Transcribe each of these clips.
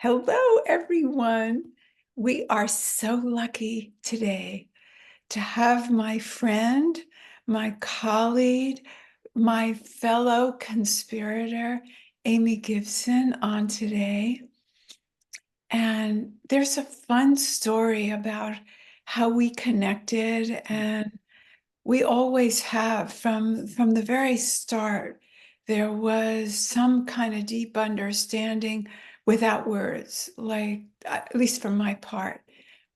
Hello, everyone. We are so lucky today to have my friend, my colleague, my fellow conspirator, Amy Gibson, on today. And there's a fun story about how we connected, and we always have from the very start. There was some kind of deep understanding without words, like at least for my part.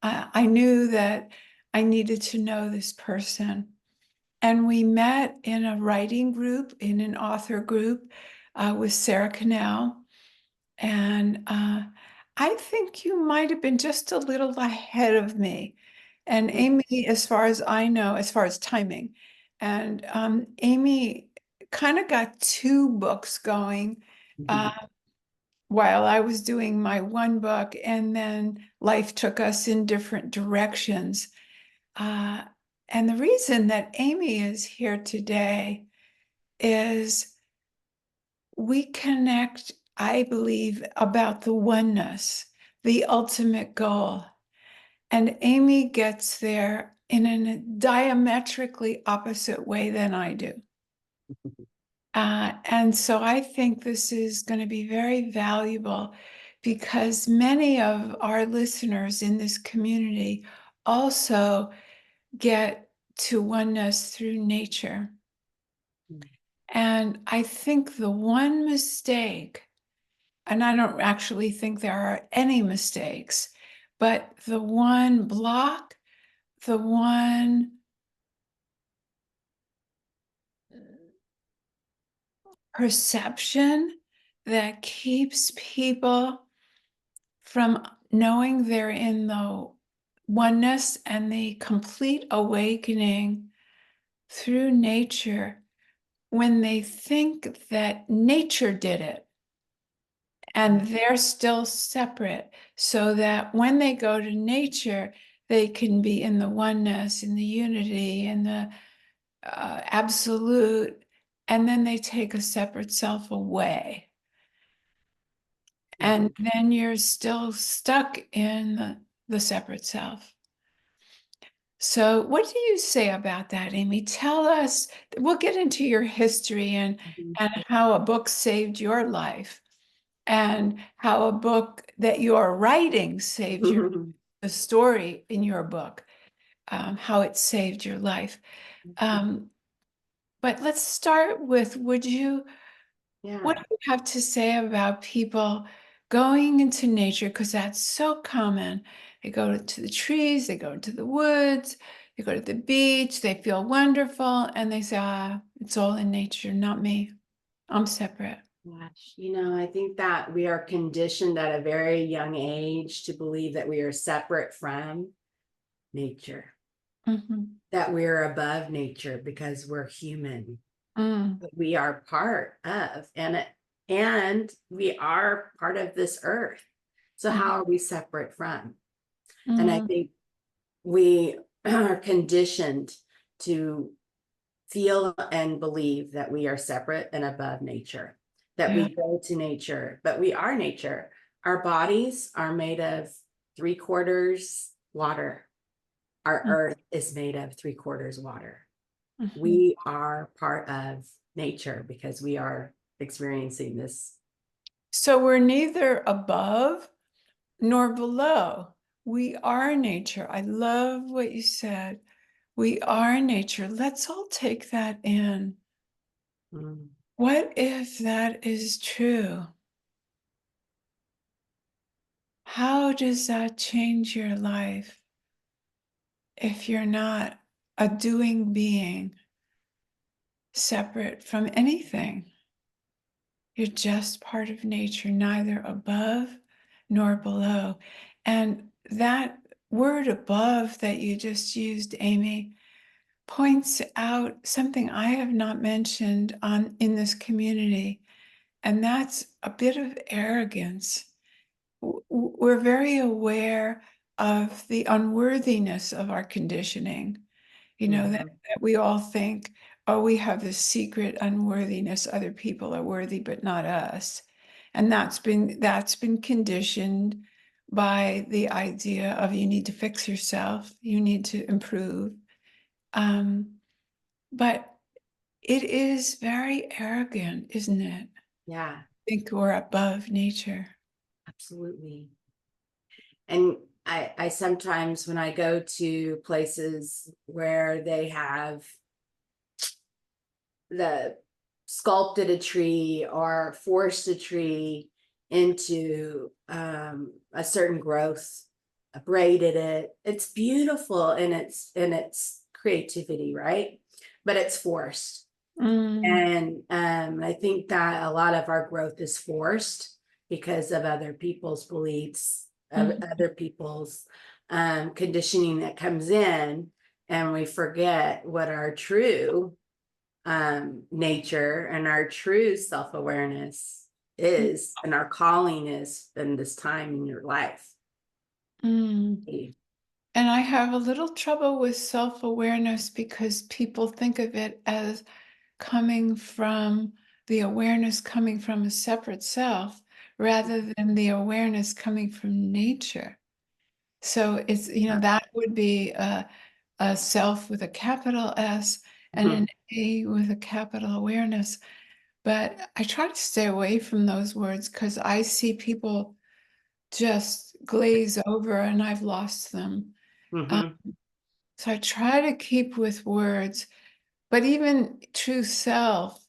I knew that I needed to know this person. And we met in a writing group, in an author group with Sarah Cannell. And I think you might have been just a little ahead of me. And Amy, as far as I know, as far as timing, and Amy kind of got two books going uh, Mhm. while I was doing my one book, and then life took us in different directions. Uh, and the reason that Amy is here today is we connect, I believe, about the oneness, the ultimate goal. And Amy gets there in a diametrically opposite way than I do. And so I think this is going to be very valuable because many of our listeners in this community also get to oneness through nature. And I think the one mistake, and I don't actually think there are any mistakes, but the one block, the one perception that keeps people from knowing they're in the oneness and the complete awakening through nature when they think that nature did it and they're still separate, so that when they go to nature, they can be in the oneness, in the unity, in the absolute, and then they take a separate self away. And Mhm. then you're still stuck in the separate self. So, what do you say about that, Amy? Tell us, we'll get into your history and how a book saved your life and how a book that you're writing saved your, Mhm. the story in your book, how it saved your life. Um, but let's start with, what Yeah. do you have to say about people going into nature? Because that's so common. They go to the trees, they go to the woods, they go to the beach, they feel wonderful, and they say, it's all in nature, not me. I'm separate. Gosh, I think that we are conditioned at a very young age to believe that we are separate from nature, Mhm. that we're above nature because we're human, Mm, but we are part of, and we are part of this earth. So mm, how are we separate from? And I mm, think we are conditioned to feel and believe that we are separate and above nature, that yeah. we go to nature, but we are nature. Our bodies are made of three quarters water. Our Mm, earth is made of three quarters water. mhm. We are part of nature because we are experiencing this. So we're neither above nor below. We are nature. I love what you said. We are nature. Let's all take that in. Mm, What if that is true? How does that change your life if you're not a doing being separate from anything? You're just part of nature, neither above nor below. And that word above that you just used, Amy, points out something I have not mentioned in this community, and that's a bit of arrogance. We're very aware of the unworthiness of our conditioning, mhm. that we all think, oh, we have this secret unworthiness. Other people are worthy, but not us. And that's been conditioned by the idea of you need to fix yourself, you need to improve. But it is very arrogant, isn't it? Yeah, Think we're above nature. absolutely. And I sometimes, when I go to places where they have the sculpted a tree or forced a tree into a certain growth, braided it. It's beautiful in its creativity, right? But it's forced. Mm, And I think that a lot of our growth is forced because of other people's beliefs, of mm, other people's conditioning that comes in, and we forget what our true nature and our true self-awareness is, and our calling is in this time in your life. mm. And I have a little trouble with self-awareness because people think of it as coming from the awareness coming from a separate self rather than the awareness coming from nature. So it's, that would be a self with a capital S and Mhm, an A with a capital awareness. But I try to stay away from those words because I see people just glaze over and I've lost them. Um, mhm, so I try to keep with words, but even true self,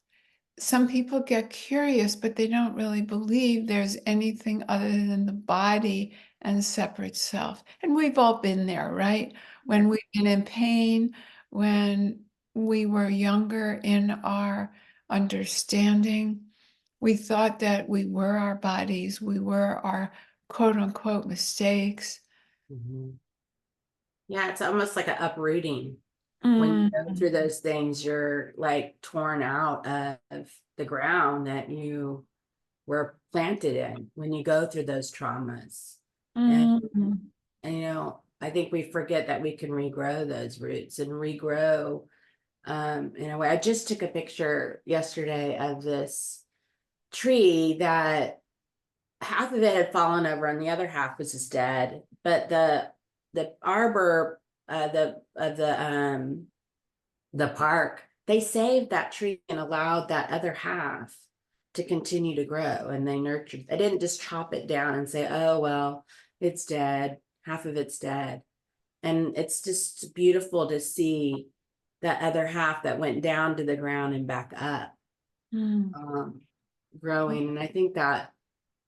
some people get curious, but they don't really believe there's anything other than the body and separate self. And we've all been there, right? When we've been in pain, when we were younger in our understanding, we thought that we were our bodies, we were our quote unquote mistakes. mhm. Yeah, it's almost like an uprooting. When you Mm, go through those things, you're like torn out of the ground that you were planted in when you go through those traumas. And, mm, I think we forget that we can regrow those roots and regrow in a way. I just took a picture yesterday of this tree that half of it had fallen over and the other half was just dead. But the arbor the park, they saved that tree and allowed that other half to continue to grow, and they nurtured. They didn't just chop it down and say, oh well, it's dead, half of it's dead. And it's just beautiful to see that other half that went down to the ground and back up, mm, um, growing. And I think that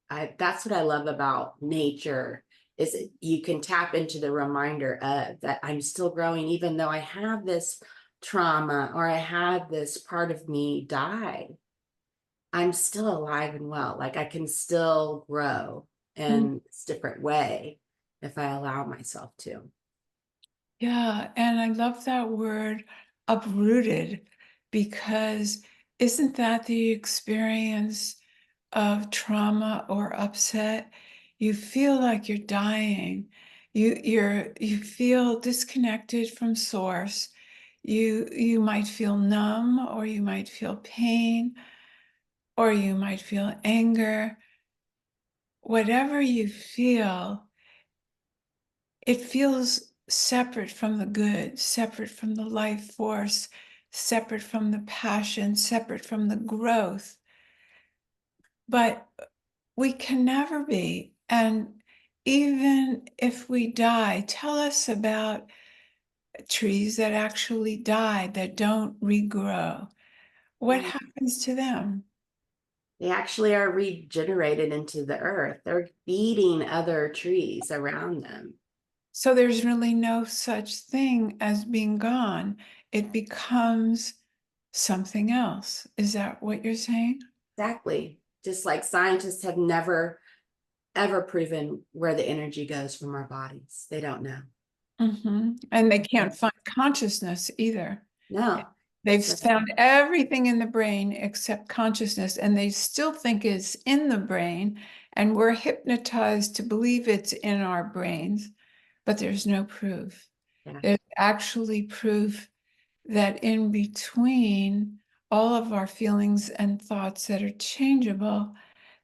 that's what I love about nature, is you can tap into the reminder of that I'm still growing, even though I have this trauma or I had this part of me die. I'm still alive and well. Like I can still grow mm. in this different way if I allow myself to. Yeah, and I love that word uprooted because isn't that the experience of trauma or upset? You feel like you're dying. You feel disconnected from source. You might feel numb or you might feel pain or you might feel anger. Whatever you feel, it feels separate from the good, separate from the life force, separate from the passion, separate from the growth. But we can never be. And even if we die, tell us about trees that actually die, that don't regrow. What Yeah. happens to them? They actually are regenerated into the earth. They're feeding other trees around them. So there's really no such thing as being gone. It becomes something else. Is that what you're saying? Exactly. Just like scientists have never ever proven where the energy goes from our bodies. They don't know. And they can't find consciousness either. No. They've So found everything in the brain except consciousness, and they still think it's in the brain, and we're hypnotized to believe it's in our brains, but there's no proof. yeah. There's actually proof that in between all of our feelings and thoughts that are changeable,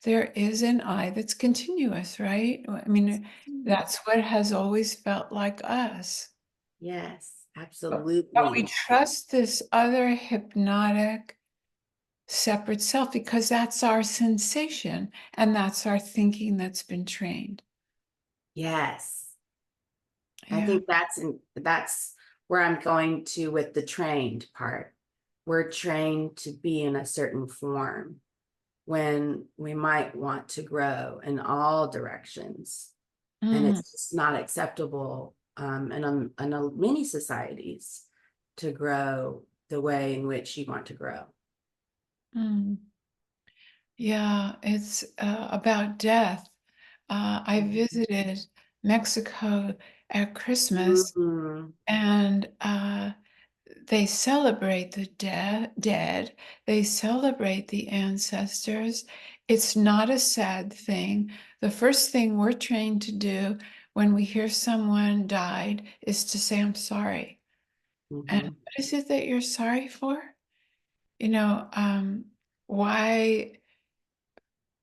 there is an I that's continuous, right? I mean, that's what has always felt like us. Yes, But we absolutely. trust this other hypnotic separate self because that's our sensation and that's our thinking that's been trained. Yes. I Yeah. think that's where I'm going to with the trained part. We're trained to be in a certain form when we might want to grow in all directions. And Mm, it's just not acceptable in many societies to grow the way in which you want to grow. mm. Yeah, it's about death. I visited Mexico at Christmas, Mhm. and they celebrate the dead. They celebrate the ancestors. It's not a sad thing. The first thing we're trained to do when we hear someone died is to say, I'm sorry. And Mhm. what is it that you're sorry for? You know, why?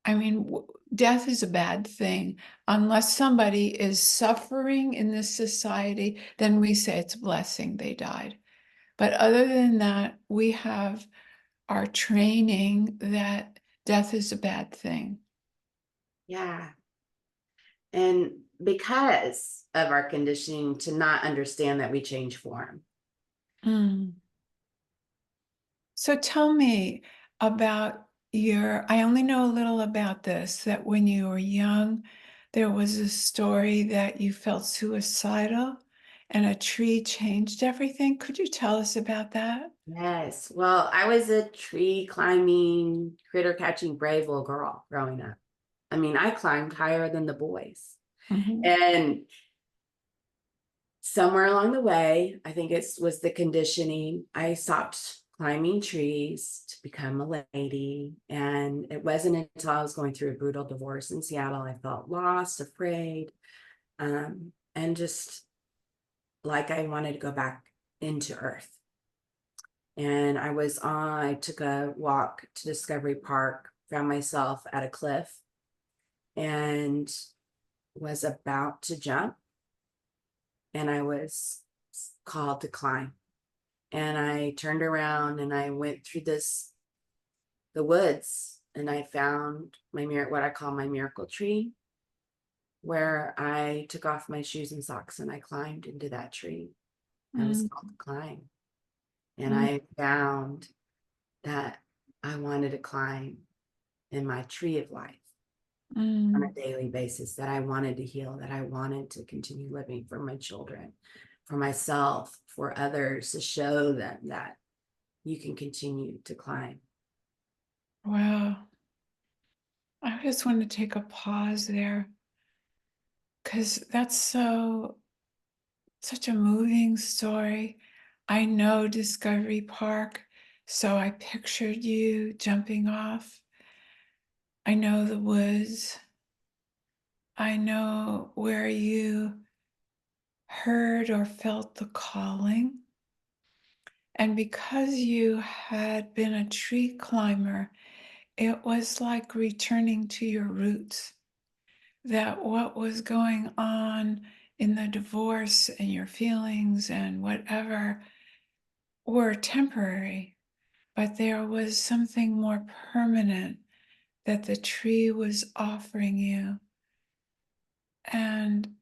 I mean, death is a bad thing. Unless somebody is suffering in this society, then we say it's a blessing they died. But other than that, we have our training that death is a bad thing. Yeah. And because of our conditioning to not understand that we change form. Mm. So tell me about I only know a little about this, that when you were young, there was a story that you felt suicidal and a tree changed everything. Could you tell us about that? Yes. Well, I was a tree climbing, critter catching, brave little girl growing up. I mean, I climbed higher than the boys. Mhm. And somewhere along the way, I think it was the conditioning, I stopped climbing trees to become a lady. And it wasn't until I was going through a brutal divorce in Seattle, I felt lost, afraid, and just like I wanted to go back into earth. And I took a walk to Discovery Park, found myself at a cliff and was about to jump. And I was called to climb. And I turned around and I went through the woods, and I found what I call my miracle tree, where I took off my shoes and socks and I climbed into that tree. I was Mm, called to climb. And mm, I found that I wanted to climb in my tree of life on a mm. daily basis, that I wanted to heal, that I wanted to continue living for my children, for myself, for others, to show them that you can continue to climb. Wow. I just want to take a pause there because that's such a moving story. I know Discovery Park, so I pictured you jumping off. I know the woods. I know where you heard or felt the calling. And because you had been a tree climber, it was like returning to your roots. That what was going on in the divorce and your feelings and whatever were temporary, but there was something more permanent that the tree was offering you. And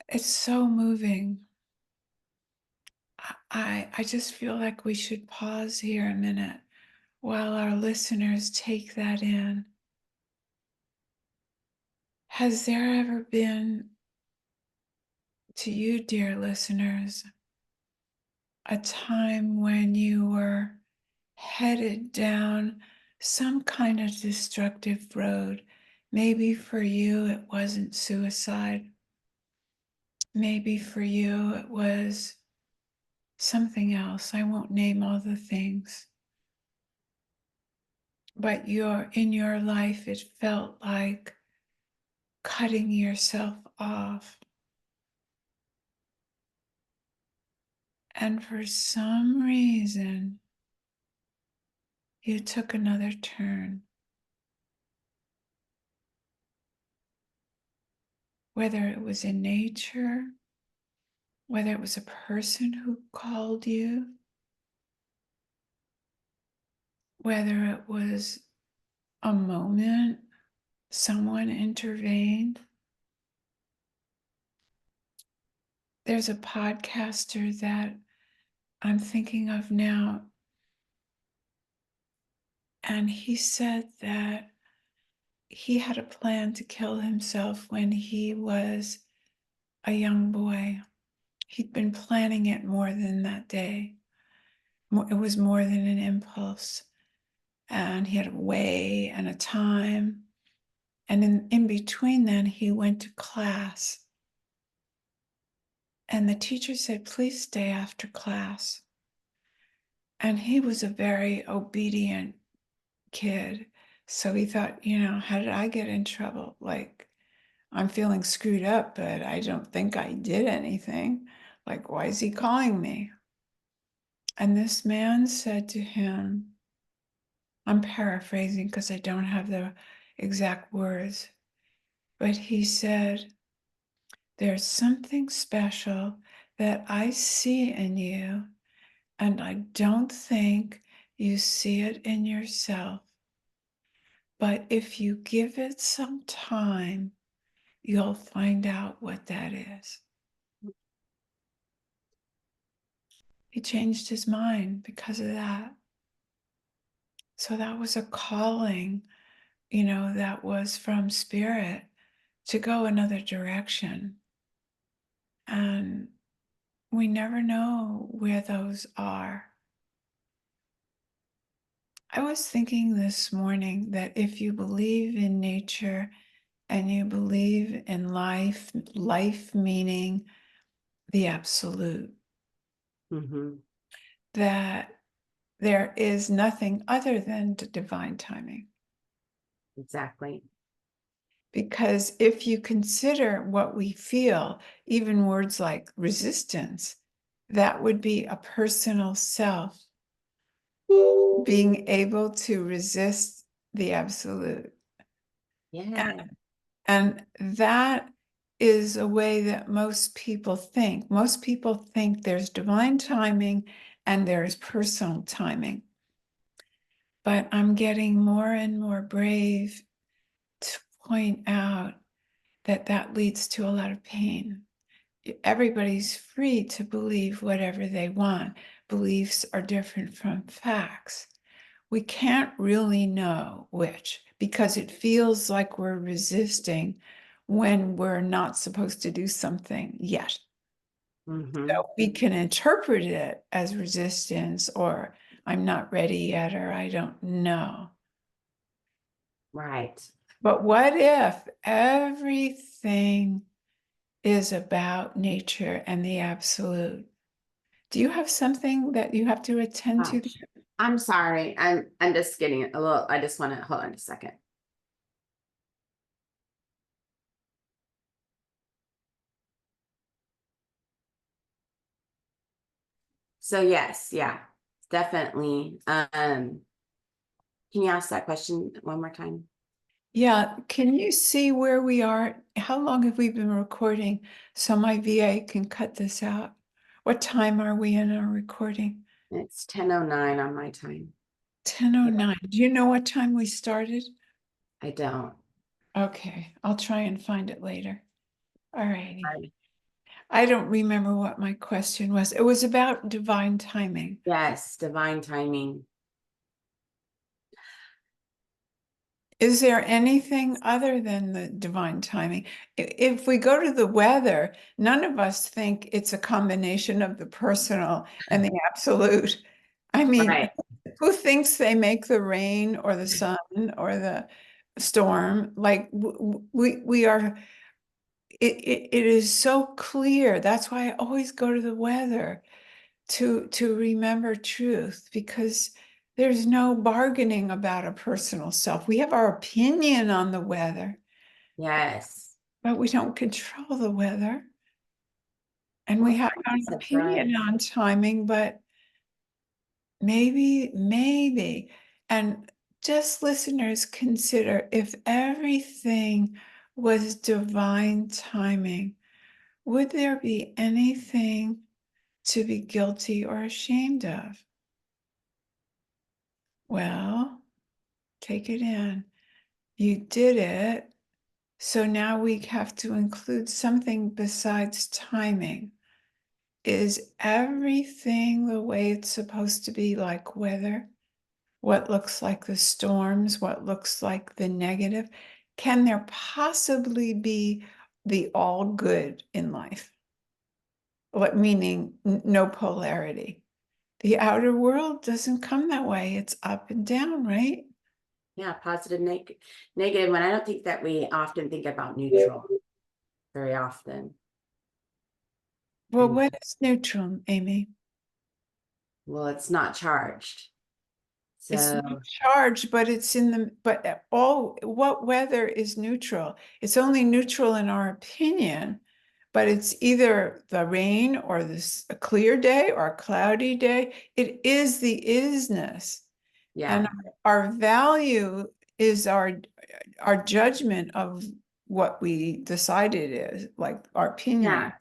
it's so moving. I just feel like we should pause here a minute while our listeners take that in. Has there ever been, to you, dear listeners, a time when you were headed down some kind of destructive road? Maybe for you, it wasn't suicide. Maybe for you, it was something else. I won't name all the things. But in your life, it felt like cutting yourself off. And for some reason, you took another turn. Whether it was in nature, whether it was a person who called you, whether it was a moment someone intervened. There's a podcaster that I'm thinking of now, and he said that he had a plan to kill himself when he was a young boy. He'd been planning it more than that day. It was more than an impulse. And he had a way and a time. And in between then, he went to class. And the teacher said, please stay after class. And he was a very obedient kid. So he thought, how did I get in trouble? Like, I'm feeling screwed up, but I don't think I did anything. Like, why is he calling me? And this man said to him, I'm paraphrasing because I don't have the exact words, but he said, there's something special that I see in you, and I don't think you see it in yourself. But if you give it some time, you'll find out what that is. He changed his mind because of that. So that was a calling, that was from spirit to go another direction. And we never know where those are. I was thinking this morning that if you believe in nature and you believe in life, life meaning the absolute, Mm-hmm. that there is nothing other than divine timing. Exactly. Because if you consider what we feel, even words like resistance, that would be a personal self being able to resist the absolute. Yeah. And that is a way that most people think. Most people think there's divine timing and there's personal timing. But I'm getting more and more brave to point out that that leads to a lot of pain. Everybody's free to believe whatever they want. Beliefs are different from facts. We can't really know which because it feels like we're resisting when we're not supposed to do something yet. Mm-hmm. So we can interpret it as resistance or I'm not ready yet or I don't know. Right. But what if everything is about nature and the absolute? Do you have something that you have to attend to? Gosh. I'm sorry. I'm just getting a little, I just want to hold on a second. So yes, yeah, definitely. Can you ask that question one more time? Yeah, can you see where we are? How long have we been recording so my VA can cut this out? What time are we in our recording? It's 10:09 on my time. 10:09. Do you know what time we started? I don't. Okay, I'll try and find it later. All righty. Sorry. I don't remember what my question was. It was about divine timing. Yes, divine timing. Is there anything other than the divine timing? If we go to the weather, none of us think it's a combination of the personal and the absolute. I mean, Right. who thinks they make the rain or the sun or the storm? Like we are, it is so clear. That's why I always go to the weather to remember truth because there's no bargaining about a personal self. We have our opinion on the weather, Yes. but we don't control the weather. And we Well, have I our guess that's right. opinion on timing, but maybe. And just listeners, consider if everything was divine timing, would there be anything to be guilty or ashamed of? Well, take it in. You did it. So now we have to include something besides timing. Is everything the way it's supposed to be, like weather? What looks like the storms, what looks like the negative? Can there possibly be the all good in life? What meaning no polarity? The outer world doesn't come that way. It's up and down, right? Yeah, positive, negative. And I don't think that we often think about neutral very often. Well, And what is neutral, Amy? well, it's not charged. It's So not charged, but it's in the, but all, what weather is neutral? It's only neutral in our opinion, but it's either the rain or this a clear day or a cloudy day. It is the isness. yeah. And our value is our judgment of what we decide it is, like our Yeah. opinion.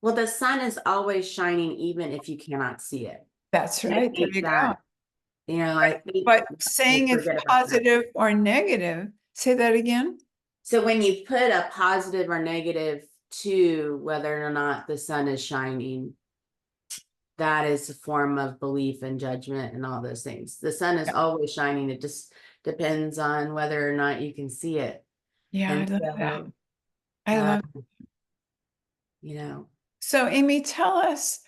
Well, the sun is always shining even if you cannot see it. That's And I right. There think you go. that, I think But we saying it's forget about that. positive or negative, say that again. So when you put a positive or negative to whether or not the sun is shining, that is a form of belief and judgment and all those things. The sun is always shining. It just depends on whether or not you can see it. Yeah, I And love that. so, I uh, love. you know, So, Amy, tell us,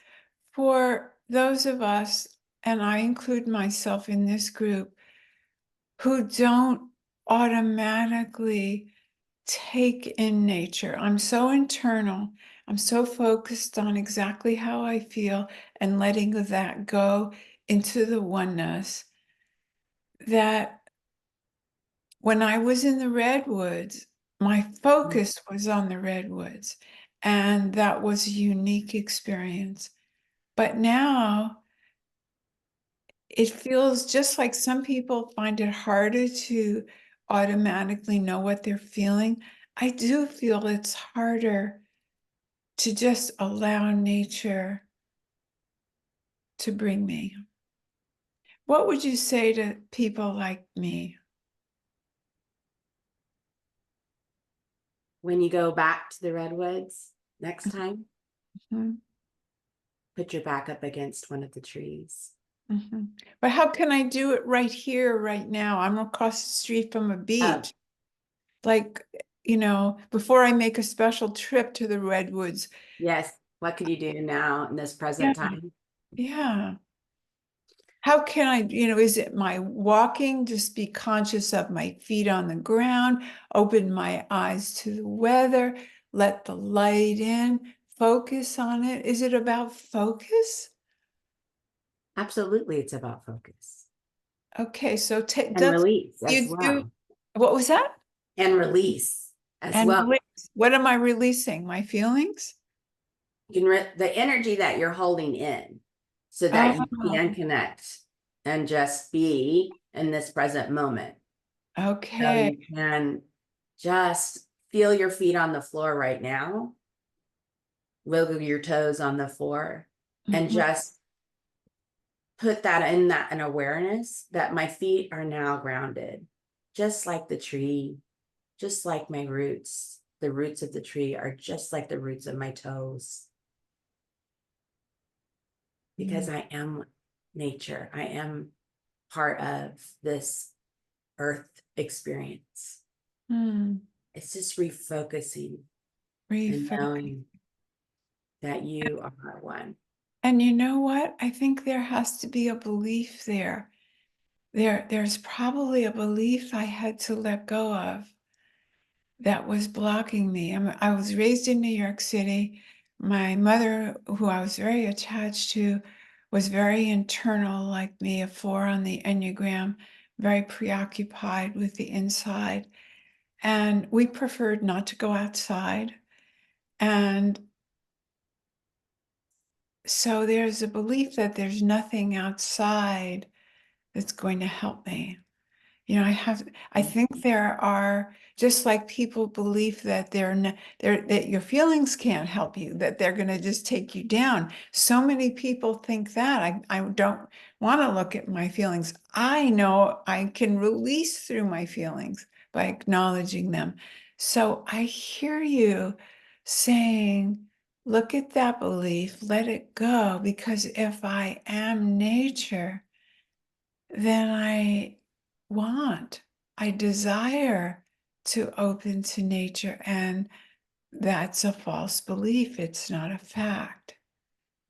for those of us, and I include myself in this group, who don't automatically take in nature. I'm so internal. I'm so focused on exactly how I feel and letting that go into the oneness that when I was in the redwoods, my focus was on the redwoods, and that was a unique experience. But now it feels just like some people find it harder to automatically know what they're feeling. I do feel it's harder to just allow nature to bring me. What would you say to people like me? when you go back to the redwoods next time, Mhm, put your back up against one of the trees. mhm. But how can I do it right here, right now? I'm across the street from a Oh, beach. Like, before I make a special trip to the redwoods. yes. What could you do now in this Yeah, present time? yeah. How can I, is it my walking? Just be conscious of my feet on the ground, open my eyes to the weather, let the light in, focus on it. Is it about focus? Absolutely, it's about focus Okay, so and does release as you do, well. what was that? And release as And well. release. What am I releasing? My feelings? You can the energy that you're holding in so that you Oh, can connect and just be in this present moment. So okay. you can just feel your feet on the floor right now, wiggle your toes on the floor, and Mhm, just put that in that an awareness that my feet are now grounded, just like the tree, just like my roots. The roots of the tree are just like the roots of my toes because mm, I am nature. I am part of this earth experience. mm. It's just refocusing and Refocus. knowing that you are one. And you know what? I think there has to be a belief there. There's probably a belief I had to let go of that was blocking me. I was raised in New York City. My mother, who I was very attached to, was very internal, like me, a 4 on the Enneagram, very preoccupied with the inside. And we preferred not to go outside. And so there's a belief that there's nothing outside that's going to help me. I think there are, just like people believe that that your feelings can't help you, that they're going to just take you down. So many people think that. I don't want to look at my feelings. I know I can release through my feelings by acknowledging them. So I hear you saying, look at that belief, let it go, because if I am nature, then I desire to open to nature. And that's a false belief. It's not a fact.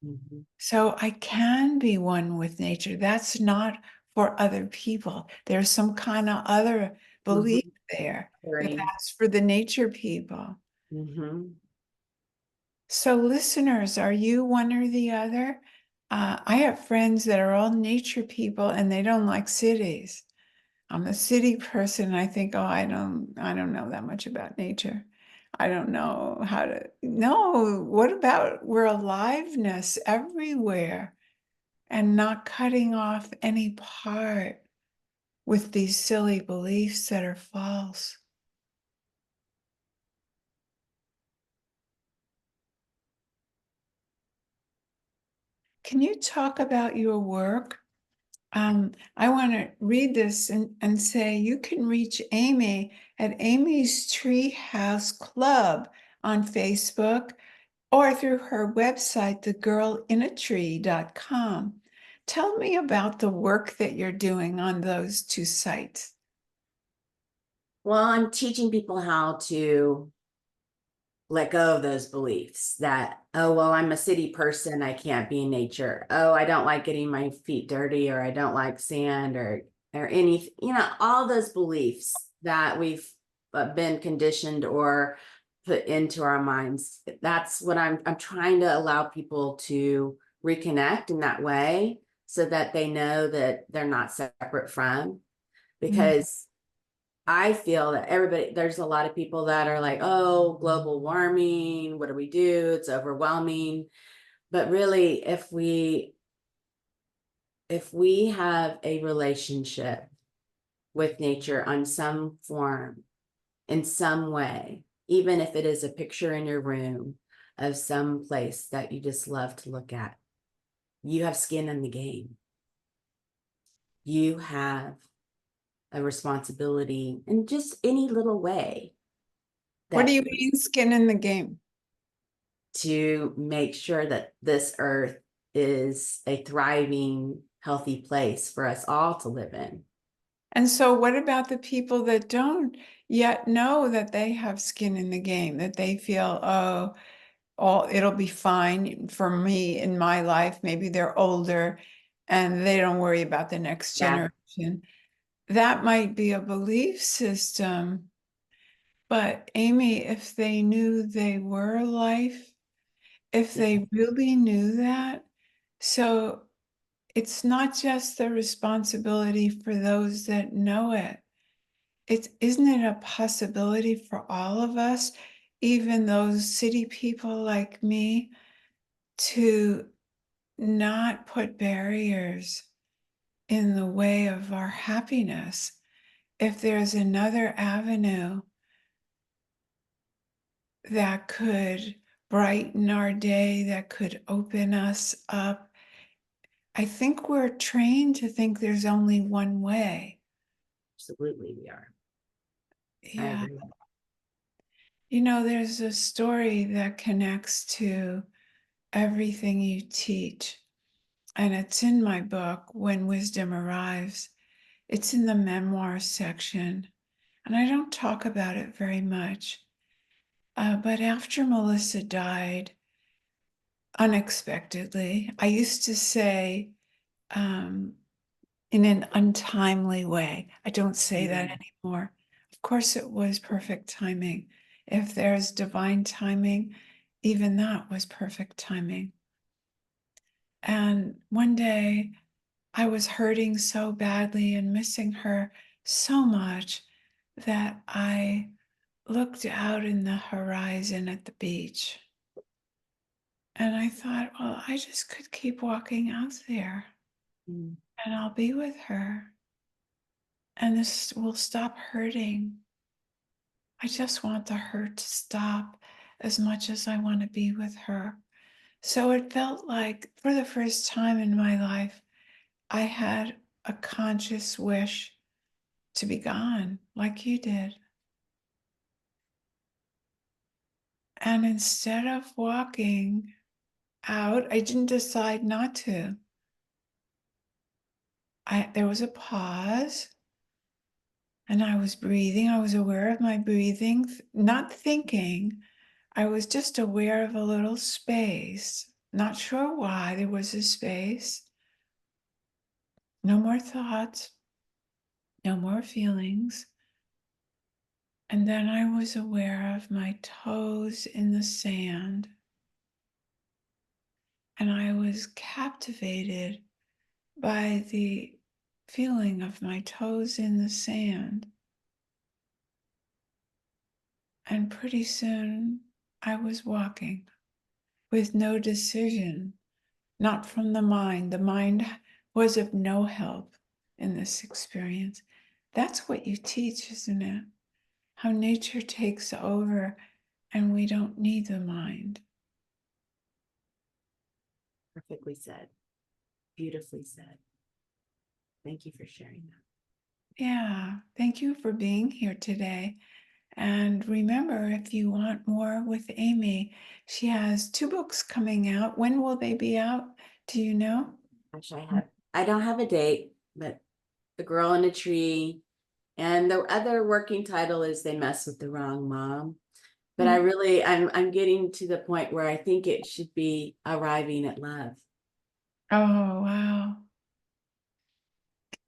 Mhm. So I can be one with nature. That's not for other people. There's some kind of other belief Mhm. there, but Agree. that's for the nature people. Mhm. So, listeners, are you one or the other? I have friends that are all nature people and they don't like cities. I'm a city person. And I think, oh, I don't know that much about nature. I don't know how to. No, what about we're aliveness everywhere and not cutting off any part with these silly beliefs that are false? Can you talk about your work? I want to read this and say you can reach Amy at Amy's Treehouse Club on Facebook or through her website, thegirlinatree.com. Tell me about the work that you're doing on those two sites. Well, I'm teaching people how to let go of those beliefs that, oh, well, I'm a city person, I can't be in nature. Oh, I don't like getting my feet dirty, or I don't like sand, or any, all those beliefs that we've been conditioned or put into our minds. That's what I'm trying to allow people to reconnect in that way, so that they know that they're not separate from, Mm. because I feel that there's a lot of people that are like, oh, global warming, what do we do? It's overwhelming. But really, if we have a relationship with nature on some form, in some way, even if it is a picture in your room of some place that you just love to look at, you have skin in the game. You have a responsibility in just any little way What do that you mean, skin in the game? to make sure that this earth is a thriving, healthy place for us all to live in. And so, what about the people that don't yet know that they have skin in the game, that they feel, oh, it'll be fine for me in my life? Maybe they're older and they don't worry about the next Yeah. generation. That might be a belief system. But Amy, if they knew they were life, if they really knew that, so it's not just the responsibility for those that know it. Isn't it a possibility for all of us, even those city people like me, to not put barriers in the way of our happiness? If there's another avenue that could brighten our day, that could open us up. I think we're trained to think there's only one way. Absolutely, we are. I Yeah. agree. There's a story that connects to everything you teach, and it's in my book, When Wisdom Arrives. It's in the memoir section, and I don't talk about it very much. But after Melissa died unexpectedly, I used to say, um, in an untimely way. I don't say that Mhm. anymore. Of course, it was perfect timing. If there's divine timing, even that was perfect timing. And one day I was hurting so badly and missing her so much that I looked out in the horizon at the beach. And I thought, well, I just could keep walking out there. Mm. and I'll be with her, and this will stop hurting. I just want the hurt to stop as much as I want to be with her. So it felt like for the first time in my life, I had a conscious wish to be gone, like you did. And instead of walking out, I didn't decide not to. There was a pause and I was breathing. I was aware of my breathing, not thinking. I was just aware of a little space. Not sure why there was a space. No more thoughts, no more feelings. And then I was aware of my toes in the sand. And I was captivated by the feeling of my toes in the sand. And pretty soon I was walking with no decision, not from the mind. The mind was of no help in this experience. That's what you teach, isn't it? How nature takes over and we don't need the mind. Perfectly said. Beautifully said. Thank you for sharing that. Yeah, thank you for being here today. And remember, if you want more with Amy, she has 2 books coming out. When will they be out? Do you know? Gosh, I don't have a date, but The Girl in a Tree. And the other working title is They Mess with the Wrong Mom. But Mm. I'm getting to the point where I think it should be Arriving at Love. Oh, wow.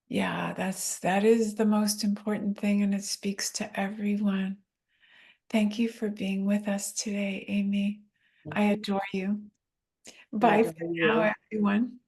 Yeah, that is the most important thing, and it speaks to everyone. Thank you for being with us today, Amy. I adore you. I Bye for adore now, you. everyone.